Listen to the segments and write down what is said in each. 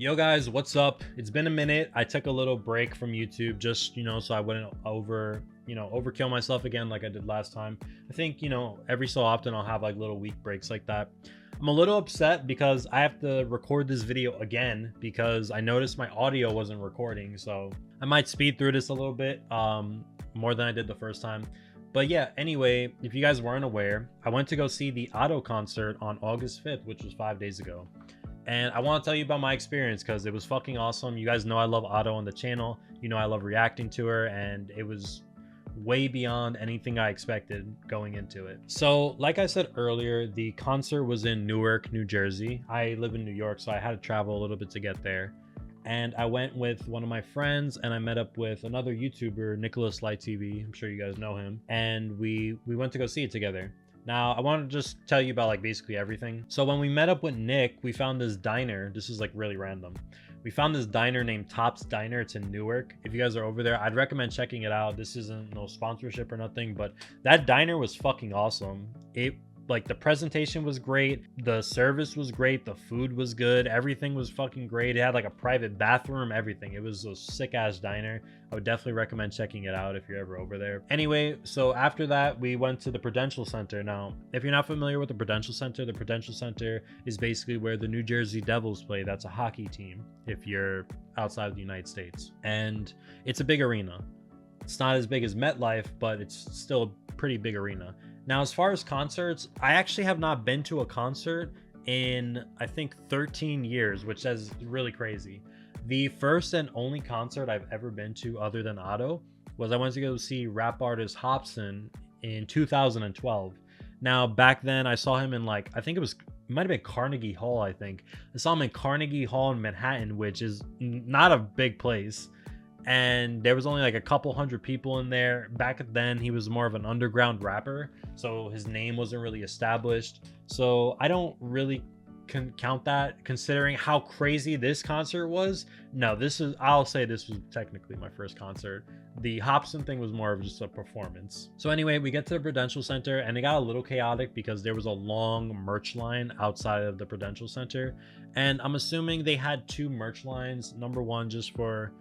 Yo guys, what's up? It's been a minute. I took a little break from YouTube just, so I wouldn't overkill myself again like I did last time. I think, every so often I'll have like little week breaks like that. I'm a little upset because I have to record this video again because I noticed my audio wasn't recording. So I might speed through this a little bit more than I did the first time. But yeah, anyway, if you guys weren't aware, I went to go see the Otto concert on August 5th, which was 5 days ago. And I want to tell you about my experience because it was fucking awesome. You guys know I love Otto on the channel. You know I love reacting to her, and it was way beyond anything I expected going into it. So, like I said earlier, the concert was in Newark, New Jersey. I live in New York, so I had to travel a little bit to get there. And I went with one of my friends, and I met up with another YouTuber, Nicholas Light TV. I'm sure you guys know him. And we went to go see it together. Now, I want to just tell you about like basically everything. So when we met up with Nick, we found this diner. This is like really random. We found this diner named Top's Diner. It's in Newark. If you guys are over there, I'd recommend checking it out. This isn't no sponsorship or nothing, but that diner was fucking awesome. It like the presentation was great, the service was great, the food was good, everything was fucking great. It had like a private bathroom, everything. It was a sick ass diner. I would definitely recommend checking it out if you're ever over there. Anyway, so after that we went to the Prudential Center. Now if you're not familiar with the Prudential Center is basically where the New Jersey Devils play. That's a hockey team if you're outside of the United States, and it's a big arena. It's not as big as MetLife, but it's still a pretty big arena. Now, as far as concerts, I actually have not been to a concert in, I think, 13 years, which is really crazy. The first and only concert I've ever been to other than Otto was I went to go see rap artist Hopsin in 2012. Now, back then, I saw him in like, I think it might have been Carnegie Hall, I think. I saw him in Carnegie Hall in Manhattan, which is not a big place, and there was only like a couple hundred people in there. Back then he was more of an underground rapper, so his name wasn't really established, so I don't really count that considering how crazy this concert was. No, I'll say this was technically my first concert. The Hopsin thing was more of just a performance. So anyway, we get to the Prudential Center and it got a little chaotic because there was a long merch line outside of the Prudential Center, and I'm assuming they had two merch lines. Number one, just for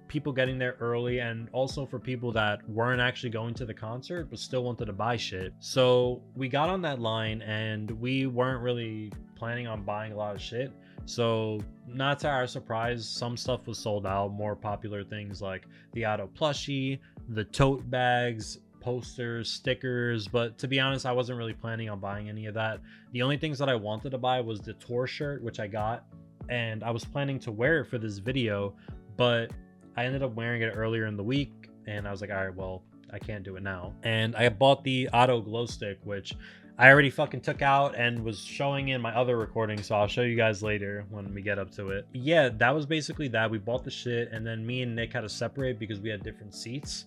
people getting there early, and also for people that weren't actually going to the concert but still wanted to buy shit. So we got on that line and we weren't really planning on buying a lot of shit. So not to our surprise, some stuff was sold out. More popular things like the Otto plushie, the tote bags, posters, stickers, but to be honest, I wasn't really planning on buying any of that. The only things that I wanted to buy was the tour shirt, which I got, and I was planning to wear it for this video, but I ended up wearing it earlier in the week and I was like, all right, well, I can't do it now. And I bought the Otto glow stick, which I already fucking took out and was showing in my other recording, so I'll show you guys later when we get up to it. Yeah, that was basically that. We bought the shit and then me and Nick had to separate because we had different seats,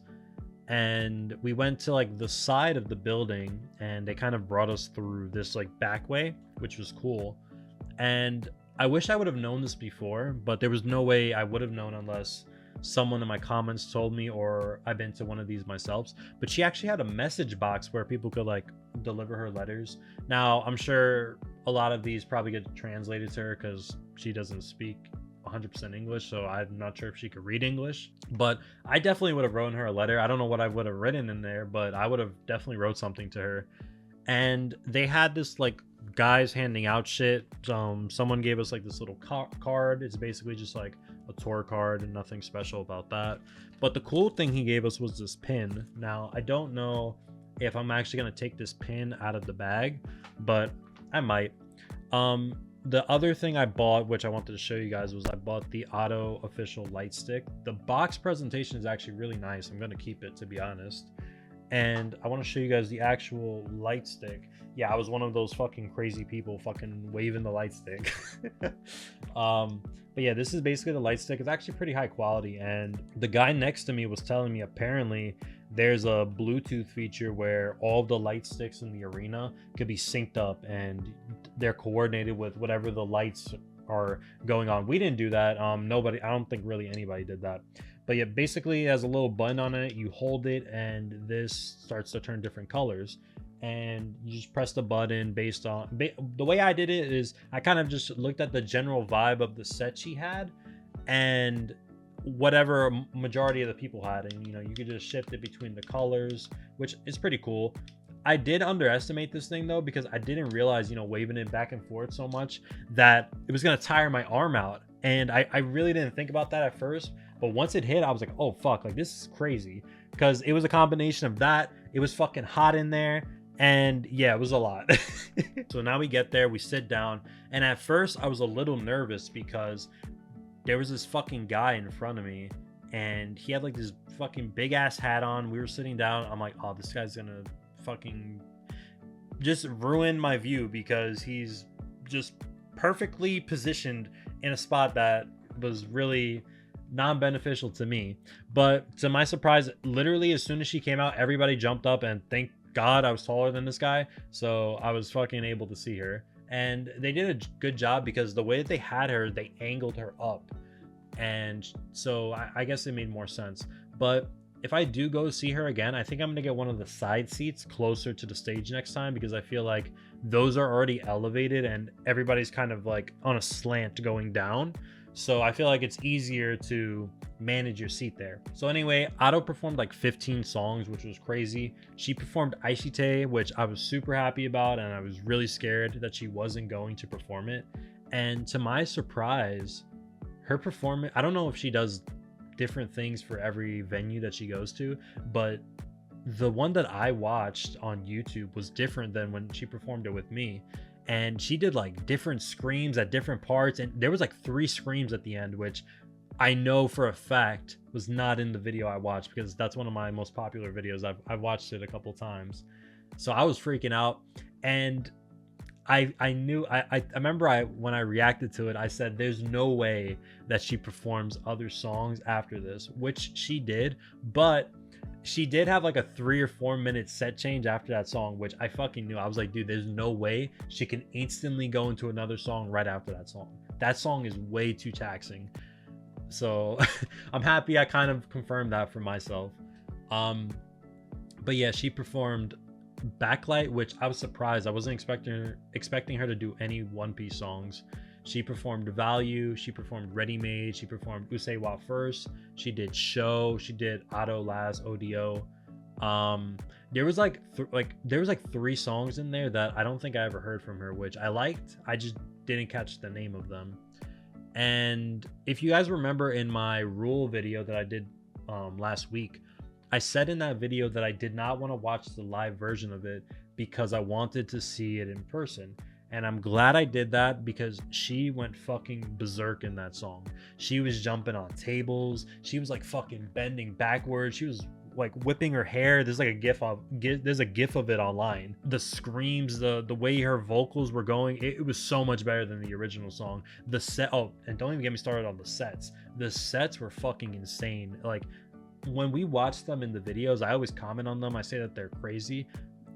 and we went to like the side of the building and they kind of brought us through this like back way, which was cool. And I wish I would have known this before, but there was no way I would have known unless someone in my comments told me or I've been to one of these myself. But she actually had a message box where people could like deliver her letters. Now, I'm sure a lot of these probably get translated to her because she doesn't speak 100% English, so I'm not sure if she could read English. But I definitely would have written her a letter. I don't know what I would have written in there, but I would have definitely wrote something to her. And they had this like guys handing out shit. Someone gave us like this little card. It's basically just like a tour card and nothing special about that. But the cool thing he gave us was this pin. Now I don't know if I'm actually going to take this pin out of the bag, but I might. The other thing I bought, which I wanted to show you guys, was I bought the Otto official light stick. The box presentation is actually really nice. I'm going to keep it, to be honest. And I want to show you guys the actual light stick. Yeah, I was one of those fucking crazy people fucking waving the light stick. But yeah, this is basically the light stick. It's actually pretty high quality, and the guy next to me was telling me apparently there's a Bluetooth feature where all the light sticks in the arena could be synced up and they're coordinated with whatever the lights are going on. We didn't do that. I don't think really anybody did that. But yeah, basically it has a little button on it. You hold it and this starts to turn different colors. and you just press the button based on the way I did it is I kind of just looked at the general vibe of the set she had and whatever majority of the people had, and you could just shift it between the colors, which is pretty cool. I did underestimate this thing though, because I didn't realize, waving it back and forth so much that it was gonna tire my arm out. And I really didn't think about that at first, but once it hit, I was like, oh fuck, like this is crazy. Because it was a combination of that, it was fucking hot in there, and yeah, it was a lot. So now we get there, we sit down, and at first I was a little nervous because there was this fucking guy in front of me, and he had like this fucking big ass hat on. We were sitting down, I'm like, oh, this guy's gonna fucking just ruin my view because he's just perfectly positioned in a spot that was really non-beneficial to me. But to my surprise, literally as soon as she came out, everybody jumped up, and thank God I was taller than this guy, so I was fucking able to see her. And they did a good job because the way that they had her, they angled her up, and so I guess it made more sense. But if I do go see her again, I think I'm gonna get one of the side seats closer to the stage next time, because I feel like those are already elevated and everybody's kind of like on a slant going down. So I feel like it's easier to manage your seat there. So anyway, Ado performed like 15 songs, which was crazy. She performed Aishite, which I was super happy about, and I was really scared that she wasn't going to perform it. And to my surprise, her performance, I don't know if she does different things for every venue that she goes to, but the one that I watched on YouTube was different than when she performed it with me. And she did like different screams at different parts, and there was like 3 screams at the end, which I know for a fact was not in the video I watched, because that's one of my most popular videos. I've watched it a couple times, so I was freaking out. And I remember when I reacted to it, I said there's no way that she performs other songs after this, which she did. But she did have like a 3 or 4 minute set change after that song, which I fucking knew. I was like, dude, there's no way she can instantly go into another song right after that song. That song is way too taxing. So I'm happy I kind of confirmed that for myself. But yeah, she performed Backlight, which I was surprised. I wasn't expecting her to do any One Piece songs. She performed Value, she performed Ready Made, she performed Usewa First, she did Show, she did Ado Last ODO. There was like 3 songs in there that I don't think I ever heard from her, which I liked. I just didn't catch the name of them. And if you guys remember in my Rule video that I did last week, I said in that video that I did not want to watch the live version of it because I wanted to see it in person. And I'm glad I did that, because she went fucking berserk in that song. She was jumping on tables. She was like fucking bending backwards. She was like whipping her hair. There's like a gif of it online. The screams, the way her vocals were going, it was so much better than the original song. The set, oh, and don't even get me started on the sets. The sets were fucking insane. Like when we watch them in the videos, I always comment on them. I say that they're crazy.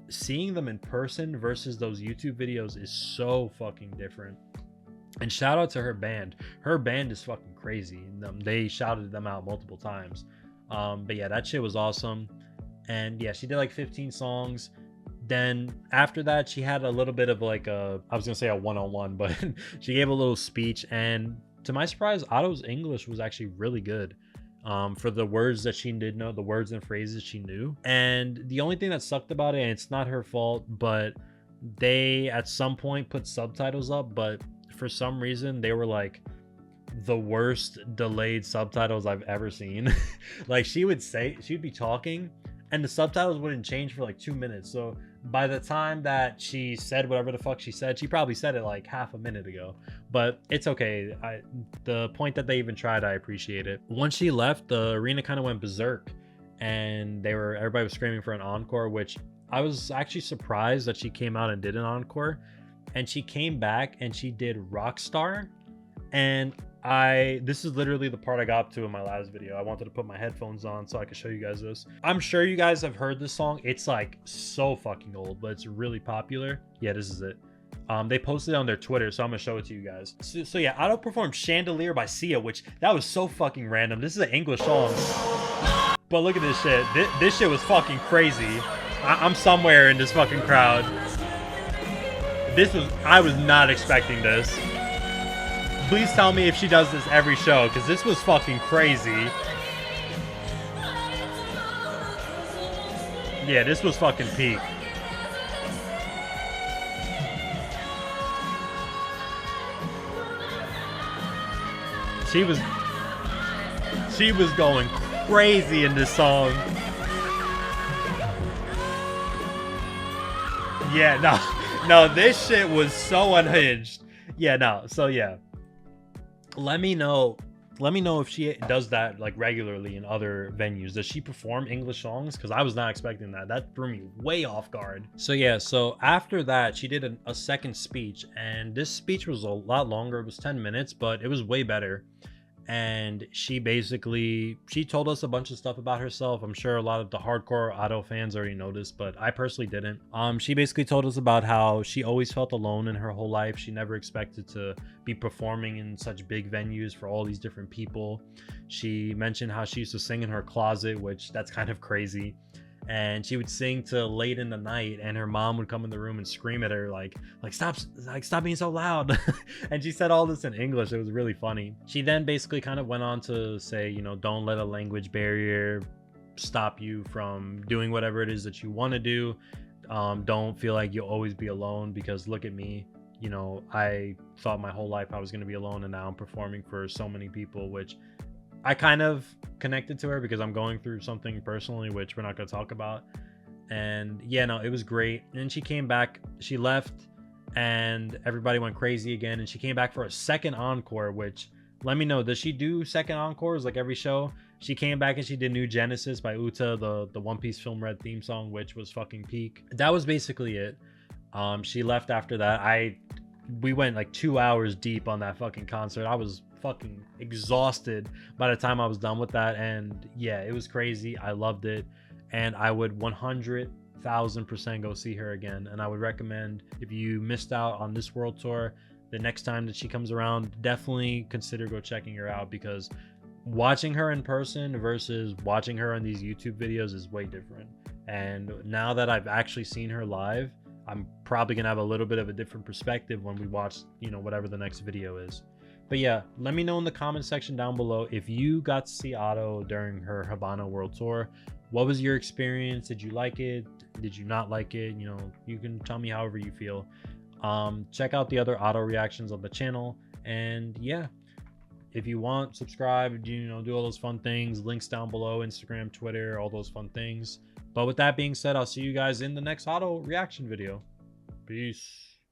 Seeing them in person versus those YouTube videos is so fucking different. And shout out to her band. Her band is fucking crazy. They shouted them out multiple times. But yeah, that shit was awesome. And yeah, she did like 15 songs. Then after that, she had a little bit of like I was gonna say a one-on-one, but she gave a little speech. And to my surprise, Ado's English was actually really good. For the words that she did know, the words and phrases she knew. And the only thing that sucked about it, and it's not her fault, but they at some point put subtitles up, but for some reason they were like the worst delayed subtitles I've ever seen. Like she'd be talking and the subtitles wouldn't change for like 2 minutes. So by the time that she said whatever the fuck she said, she probably said it like half a minute ago. But it's okay. The point that they even tried, I appreciate it. Once she left, the arena kind of went berserk, and everybody was screaming for an encore, which I was actually surprised that she came out and did an encore. And she came back and she did Rockstar, and this is literally the part I got up to in my last video. I wanted to put my headphones on so I could show you guys this. I'm sure you guys have heard this song. It's like so fucking old, but it's really popular. Yeah, this is it. They posted it on their Twitter, so I'm gonna show it to you guys. So yeah, Ado performed Chandelier by Sia, which that was so fucking random. This is an English song, but look at this shit. This shit was fucking crazy. I'm somewhere in this fucking crowd. I was not expecting this. Please tell me if she does this every show, because this was fucking crazy. Yeah, this was fucking peak. She was going crazy in this song. Yeah, no, this shit was so unhinged. Yeah, no, so yeah. Let me know if she does that like regularly in other venues. Does she perform English songs? Because I was not expecting that. That threw me way off guard. So yeah, so after that, she did a second speech, and this speech was a lot longer. It was 10 minutes, but it was way better. And she told us a bunch of stuff about herself. I'm sure a lot of the hardcore Otto fans already noticed, but I personally didn't. She basically told us about how she always felt alone in her whole life. She never expected to be performing in such big venues for all these different people. She mentioned how she used to sing in her closet, which that's kind of crazy. And she would sing till late in the night, and her mom would come in the room and scream at her like stop being so loud. And she said all this in English. It was really funny. She then basically kind of went on to say, you know, don't let a language barrier stop you from doing whatever it is that you want to do. Don't feel like you'll always be alone, because look at me. You know, I thought my whole life I was going to be alone, and now I'm performing for so many people, which I kind of connected to her because I'm going through something personally, which we're not going to talk about. And yeah, no, it was great. And she came back, she left, and everybody went crazy again. And she came back for a second encore, which, let me know, does she do second encores like every show? She came back and she did New Genesis by Uta, the One Piece Film Red theme song, which was fucking peak. That was basically it. She left after that. We went like 2 hours deep on that fucking concert. I was fucking exhausted by the time I was done with that. And yeah, it was crazy. I loved it. And I would 100,000% go see her again. And I would recommend, if you missed out on this world tour, the next time that she comes around, definitely consider go checking her out, because watching her in person versus watching her on these YouTube videos is way different. And now that I've actually seen her live, I'm probably gonna have a little bit of a different perspective when we watch, you know, whatever the next video is. But yeah, let me know in the comment section down below if you got to see Otto during her Habano World Tour. What was your experience? Did you like it? Did you not like it? You know, you can tell me however you feel. Check out the other Otto reactions on the channel. And yeah, if you want, subscribe, you know, do all those fun things. Links down below, Instagram, Twitter, all those fun things. But with that being said, I'll see you guys in the next Otto reaction video. Peace.